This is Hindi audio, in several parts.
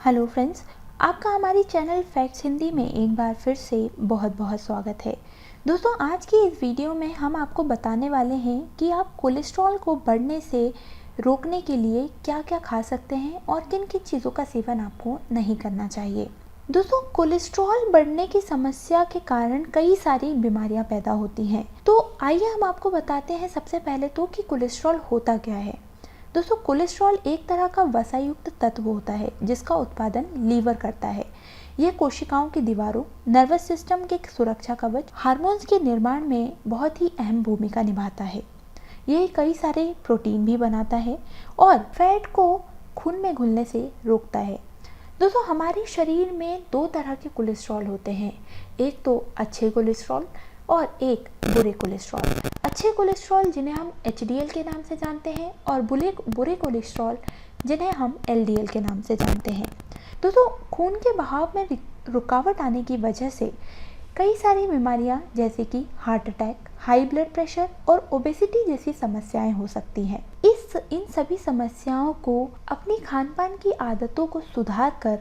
हेलो फ्रेंड्स, आपका हमारी चैनल फैक्ट्स हिंदी में एक बार फिर से बहुत बहुत स्वागत है। दोस्तों, आज की इस वीडियो में हम आपको बताने वाले हैं कि आप कोलेस्ट्रॉल को बढ़ने से रोकने के लिए क्या क्या खा सकते हैं और किन किन चीज़ों का सेवन आपको नहीं करना चाहिए। दोस्तों, कोलेस्ट्रॉल बढ़ने की समस्या के कारण कई सारी बीमारियां पैदा होती हैं। तो आइए हम आपको बताते हैं सबसे पहले तो कि कोलेस्ट्रॉल होता क्या है। दोस्तों, कोलेस्ट्रॉल एक तरह का वसायुक्त तत्व होता है जिसका उत्पादन लीवर करता है। यह कोशिकाओं की दीवारों, नर्वस सिस्टम के सुरक्षा कवच, हार्मोन्स के निर्माण में बहुत ही अहम भूमिका निभाता है। यह कई सारे प्रोटीन भी बनाता है और फैट को खून में घुलने से रोकता है। दोस्तों, हमारे शरीर में दो तरह के कोलेस्ट्रॉल होते हैं, एक तो अच्छे कोलेस्ट्रॉल और एक बुरे कोलेस्ट्रॉल। अच्छे कोलेस्ट्रॉल जिन्हें हम एचडीएल के नाम से जानते हैं और बुरे कोलेस्ट्रॉल जिन्हें हम एलडीएल के नाम से जानते हैं। दोस्तों, खून के बहाव में रुकावट आने की वजह से कई सारी बीमारियां जैसे कि heart attack, high blood pressure और ओबेसिटी जैसी समस्याएं हो सकती हैं। इन सभी समस्याओं को अपनी खानपान की आदतों को सुधार कर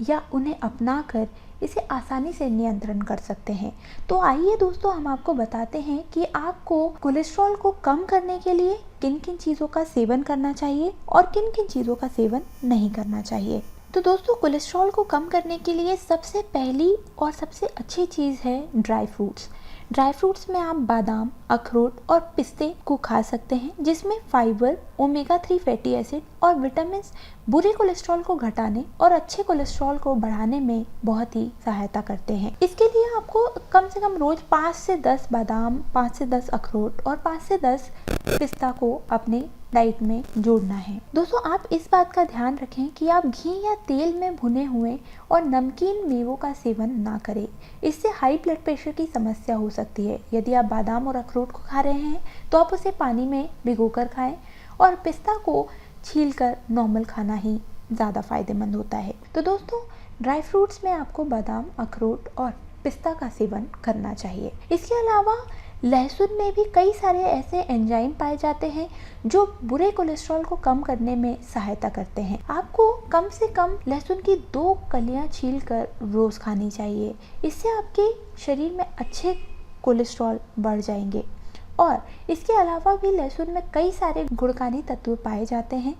या उन्हें अपनाकर इसे आसानी से नियंत्रण कर सकते हैं। तो आइए दोस्तों, हम आपको बताते हैं कि आपको कोलेस्ट्रॉल को कम करने के लिए किन किन चीज़ों का सेवन करना चाहिए और किन किन चीज़ों का सेवन नहीं करना चाहिए। तो दोस्तों, कोलेस्ट्रॉल को कम करने के लिए सबसे पहली और सबसे अच्छी चीज़ है ड्राई फ्रूट्स। ड्राई फ्रूट्स में आप बादाम, अखरोट और पिस्ते को खा सकते हैं जिसमें फाइबर, ओमेगा 3 फैटी एसिड और विटामिन बुरे कोलेस्ट्रॉल को घटाने और अच्छे कोलेस्ट्रॉल को बढ़ाने में बहुत ही सहायता करते हैं। इसके लिए आपको कम से कम रोज 5 से 10 बादाम, 5 से 10 अखरोट और 5 से 10 पिस्ता को अपने डाइट में जोड़ना है। दोस्तों, आप इस बात का ध्यान रखें कि आप घी या तेल में भुने हुए और नमकीन मेवों का सेवन ना करें। इससे हाई ब्लड प्रेशर की समस्या हो सकती है। यदि आप बादाम और अखरोट को खा रहे हैं तो आप उसे पानी में भिगोकर खाएं और पिस्ता को छीलकर नॉर्मल खाना ही ज़्यादा फायदेमंद होता है। तो दोस्तों, ड्राई फ्रूट्स में आपको बादाम, अखरोट और पिस्ता का सेवन करना चाहिए। इसके अलावा लहसुन में भी कई सारे ऐसे एंजाइम पाए जाते हैं जो बुरे कोलेस्ट्रॉल को कम करने में सहायता करते हैं। आपको कम से कम लहसुन की 2 कलियां छीलकर रोज खानी चाहिए। इससे आपके शरीर में अच्छे कोलेस्ट्रॉल बढ़ जाएंगे। और इसके अलावा भी लहसुन में कई सारे गुणकारी तत्व पाए जाते हैं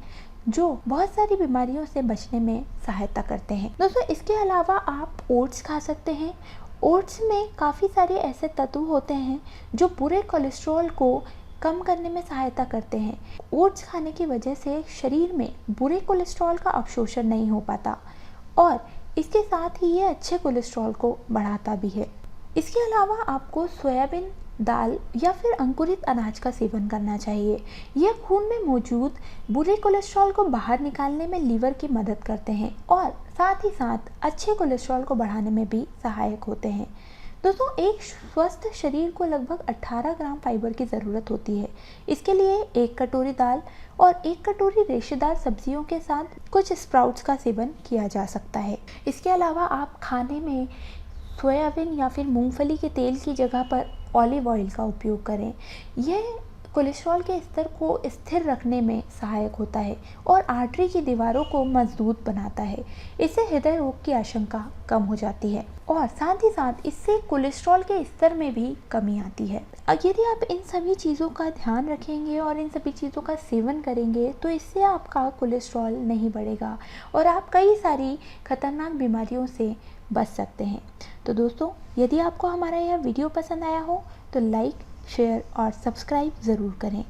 जो बहुत सारी बीमारियों से बचने में सहायता करते हैं। दोस्तों, इसके अलावा आप ओट्स खा सकते हैं। ओट्स में काफ़ी सारे ऐसे तत्व होते हैं जो बुरे कोलेस्ट्रॉल को कम करने में सहायता करते हैं। ओट्स खाने की वजह से शरीर में बुरे कोलेस्ट्रॉल का अवशोषण नहीं हो पाता और इसके साथ ही ये अच्छे कोलेस्ट्रॉल को बढ़ाता भी है। इसके अलावा आपको सोयाबीन दाल या फिर अंकुरित अनाज का सेवन करना चाहिए। यह खून में मौजूद बुरे कोलेस्ट्रॉल को बाहर निकालने में लीवर की मदद करते हैं और साथ ही साथ अच्छे कोलेस्ट्रॉल को बढ़ाने में भी सहायक होते हैं। दोस्तों, एक स्वस्थ शरीर को लगभग 18 ग्राम फाइबर की ज़रूरत होती है। इसके लिए 1 कटोरी दाल और 1 कटोरी रेशेदार सब्जियों के साथ कुछ स्प्राउट्स का सेवन किया जा सकता है। इसके अलावा आप खाने में सोयाबीन या फिर मूंगफली के तेल की जगह पर ऑलिव ऑयल का उपयोग करें। यह कोलेस्ट्रॉल के स्तर को स्थिर रखने में सहायक होता है और आर्टरी की दीवारों को मजबूत बनाता है। इससे हृदय रोग की आशंका कम हो जाती है और साथ ही साथ इससे कोलेस्ट्रॉल के स्तर में भी कमी आती है। यदि आप इन सभी चीज़ों का ध्यान रखेंगे और इन सभी चीज़ों का सेवन करेंगे तो इससे आपका कोलेस्ट्रॉल नहीं बढ़ेगा और आप कई सारी खतरनाक बीमारियों से बच सकते हैं। तो दोस्तों, यदि आपको हमारा यह वीडियो पसंद आया हो तो लाइक, शेयर और सब्सक्राइब ज़रूर करें।